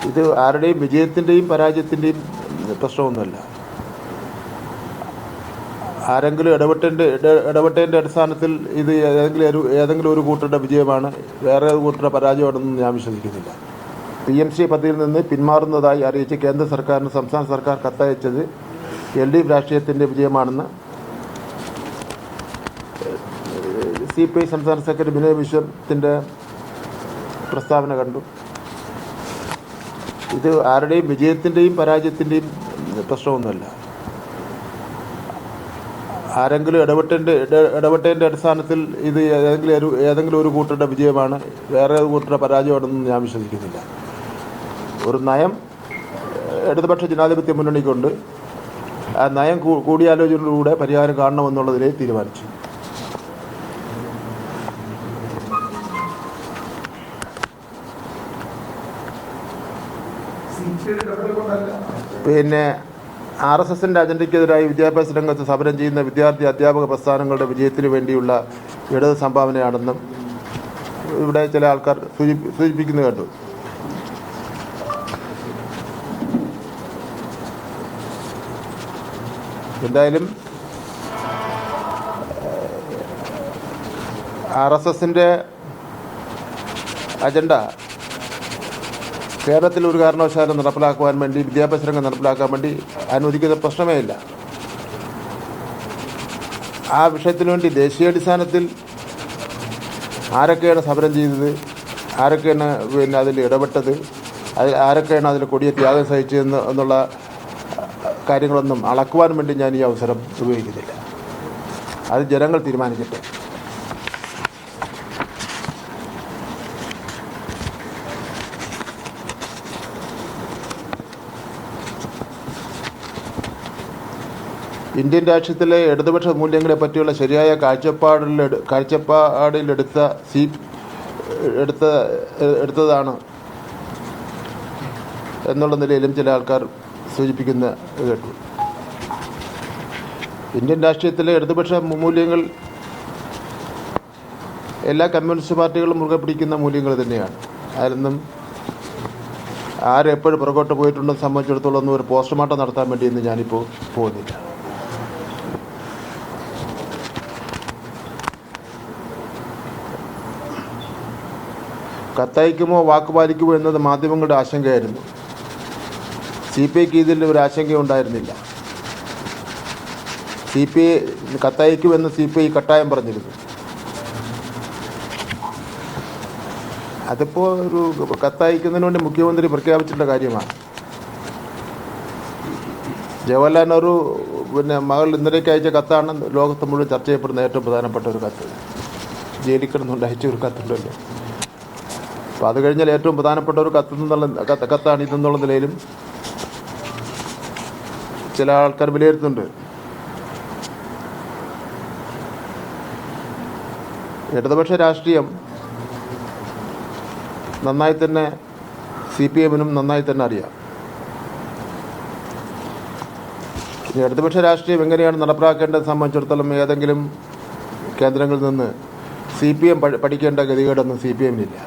ഇത് ആരുടെയും വിജയത്തിൻ്റെയും പരാജയത്തിൻ്റെയും പ്രശ്നമൊന്നുമല്ല. ആരെങ്കിലും ഇടപെട്ടതിൻ്റെ അടിസ്ഥാനത്തിൽ ഇത് ഏതെങ്കിലും ഒരു കൂട്ടരുടെ വിജയമാണ്, വേറെ ഒരു കൂട്ടരുടെ പരാജയമാണെന്ന് ഞാൻ വിശ്വസിക്കുന്നില്ല. PMC പദ്ധതിയിൽ നിന്ന് പിന്മാറുന്നതായി അറിയിച്ച് കേന്ദ്ര സർക്കാരിന് സംസ്ഥാന സർക്കാർ കത്തയച്ചത് LDF രാഷ്ട്രീയത്തിൻ്റെ വിജയമാണെന്ന് CPI സംസ്ഥാന സെക്രട്ടറി ബിനോയ് വിശ്വത്തിൻ്റെ പ്രസ്താവന കണ്ടു. ഇത് ആരുടെയും വിജയത്തിൻ്റെയും പരാജയത്തിൻ്റെയും പ്രശ്നമൊന്നുമല്ല. ആരെങ്കിലും ഇടപെട്ടതിൻ്റെ അടിസ്ഥാനത്തിൽ ഇത് ഏതെങ്കിലും ഒരു കൂട്ടരുടെ വിജയമാണ്, വേറെ ഒരു കൂട്ടരുടെ പരാജയമാണെന്ന് ഞാൻ വിശ്വസിക്കുന്നില്ല. ഒരു നയം ഇടതുപക്ഷ ജനാധിപത്യ മുന്നണിക്കുണ്ട്. ആ നയം കൂടിയാലോചനയിലൂടെ പരിഹാരം കാണണമെന്നുള്ളതിനെ തീരുമാനിച്ചു. പിന്നെ RSSൻ്റെ അജണ്ടയ്ക്കെതിരായി വിദ്യാഭ്യാസ രംഗത്ത് സമരം ചെയ്യുന്ന വിദ്യാർത്ഥി അധ്യാപക പ്രസ്ഥാനങ്ങളുടെ വിജയത്തിന് വേണ്ടിയുള്ള ഇടത് സംഭാവനയാണെന്നും ഇവിടെ ചില ആൾക്കാർ സൂചിപ്പിക്കുന്നത് കണ്ടു. എന്തായാലും RSSൻ്റെ അജണ്ട കേരളത്തിൽ ഒരു കാരണവശാലും നടപ്പിലാക്കുവാൻ വേണ്ടി, വിദ്യാഭ്യാസ രംഗം നടപ്പിലാക്കാൻ വേണ്ടി അനുവദിക്കുന്ന പ്രശ്നമേ ഇല്ല. ആ വിഷയത്തിന് വേണ്ടി ദേശീയാടിസ്ഥാനത്തിൽ ആരൊക്കെയാണ് സമരം ചെയ്തത്, ആരൊക്കെയാണ് അതിൽ ഇടപെട്ടത്, ആരൊക്കെയാണ് അതിൽ കൊടിയ ത്യാഗം സഹിച്ചതെന്ന് എന്നുള്ള കാര്യങ്ങളൊന്നും അളക്കുവാൻ വേണ്ടി ഞാൻ ഈ അവസരം ഉപയോഗിക്കുന്നില്ല. അത് ജനങ്ങൾ തീരുമാനിക്കട്ടെ. ഇന്ത്യൻ രാഷ്ട്രീയത്തിലെ ഇടതുപക്ഷ മൂല്യങ്ങളെ പറ്റിയുള്ള ശരിയായ എടുത്തതാണ് എന്നുള്ള നിലയിലും ചില ആൾക്കാർ സൂചിപ്പിക്കുന്ന കേട്ടു. ഇന്ത്യൻ രാഷ്ട്രീയത്തിലെ ഇടതുപക്ഷ മൂല്യങ്ങൾ എല്ലാ കമ്മ്യൂണിസ്റ്റ് പാർട്ടികളും മുറുകെ പിടിക്കുന്ന മൂല്യങ്ങൾ തന്നെയാണ്. അതിലൊന്നും ആരെപ്പോഴും പുറകോട്ട് പോയിട്ടുണ്ടെന്ന് സംബന്ധിച്ചിടത്തോളം ഒന്നും ഒരു പോസ്റ്റ്മോർട്ടം നടത്താൻ വേണ്ടിയൊന്നും ഞാനിപ്പോൾ പോകുന്നില്ല. കത്തയക്കുമോ വാക്കുപാലിക്കുമോ എന്നത് മാധ്യമങ്ങളുടെ ആശങ്കയായിരുന്നു. CPIക്ക് ഇതിൽ ഒരു ആശങ്കയുണ്ടായിരുന്നില്ല. CPI കത്തയക്കുമെന്ന് CPI കട്ടായം പറഞ്ഞിരുന്നു. അതിപ്പോൾ ഒരു കത്തയക്കുന്നതിന് വേണ്ടി മുഖ്യമന്ത്രി പ്രഖ്യാപിച്ചിട്ടുള്ള കാര്യമാണ്. ജവഹർലാൽ നെഹ്റു മകൾ ഇന്നലേക്ക് അയച്ച കത്താണ് ലോകത്ത് മുഴുവൻ ചർച്ച ചെയ്യപ്പെടുന്ന ഏറ്റവും പ്രധാനപ്പെട്ട ഒരു കത്ത്. ജയിലിൽ കിടന്നുകൊണ്ട് അയച്ച ഒരു കത്തുണ്ടല്ലോ. അപ്പോൾ അത് കഴിഞ്ഞാൽ ഏറ്റവും പ്രധാനപ്പെട്ട ഒരു കത്താണ് ഇതെന്നുള്ള നിലയിലും ചില ആൾക്കാർ വിലയിരുത്തുന്നുണ്ട്. ഇടതുപക്ഷ രാഷ്ട്രീയം നന്നായി തന്നെ CPMനും നന്നായി തന്നെ അറിയാം. ഇടതുപക്ഷ രാഷ്ട്രീയം എങ്ങനെയാണ് നടപ്പിലാക്കേണ്ടത് സംബന്ധിച്ചിടത്തോളം ഏതെങ്കിലും കേന്ദ്രങ്ങളിൽ നിന്ന് CPM പഠിക്കേണ്ട ഗതികേടൊന്നും CPMനില്ല.